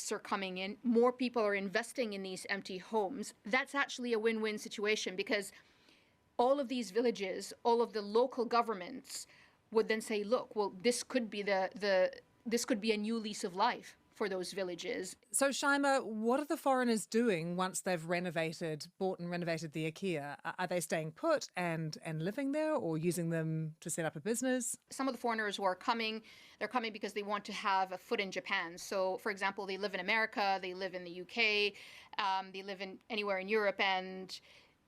tourists are coming in, more people are investing in these empty homes. That's actually a win-win situation, because all of these villages, all of the local governments would then say, look, well, this could be this could be a new lease of life for those villages. So, Shaima, what are the foreigners doing once they've bought and renovated the IKEA? Are they staying put and living there, or using them to set up a business? Some of the foreigners who are coming, they're coming because they want to have a foot in Japan. So, for example, they live in America, they live in the UK, they live anywhere in Europe, and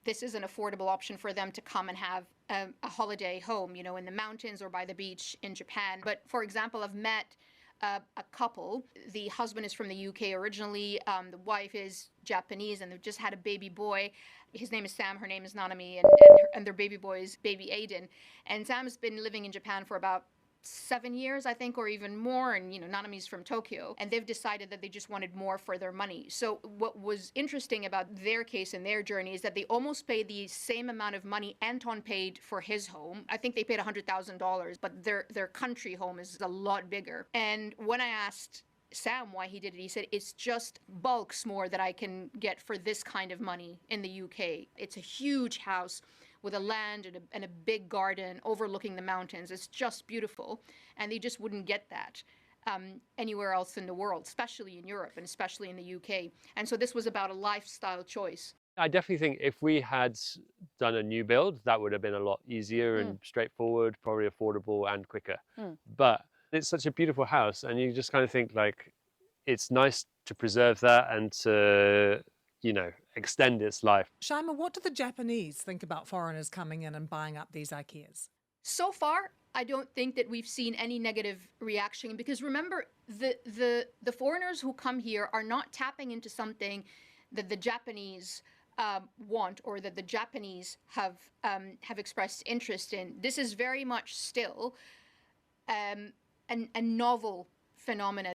this is an affordable option for them to come and have a holiday home, in the mountains or by the beach in Japan. But, for example, I've met a couple. The husband is from the UK originally. The wife is Japanese, and they've just had a baby boy. His name is Sam, her name is Nanami, and their baby boy is baby Aiden. And Sam has been living in Japan for about 7 years, I think, or even more. And, Nanami's from Tokyo, and they've decided that they just wanted more for their money. So what was interesting about their case and their journey is that they almost paid the same amount of money Anton paid for his home. I think they paid $100,000, but their country home is a lot bigger. And when I asked Sam why he did it, he said, it's just bulks more that I can get for this kind of money in the UK. It's a huge house with a land and a big garden overlooking the mountains. It's just beautiful. And they just wouldn't get that anywhere else in the world, especially in Europe and especially in the UK. And so this was about a lifestyle choice. I definitely think if we had done a new build, that would have been a lot easier and straightforward, probably affordable and quicker. But it's such a beautiful house, and you just kind of think, like, it's nice to preserve that and to, extend its life. Shaima, what do the Japanese think about foreigners coming in and buying up these IKEAs? So far, I don't think that we've seen any negative reaction, because remember, the foreigners who come here are not tapping into something that the Japanese want, or that the Japanese have expressed interest in. This is very much still a novel phenomena.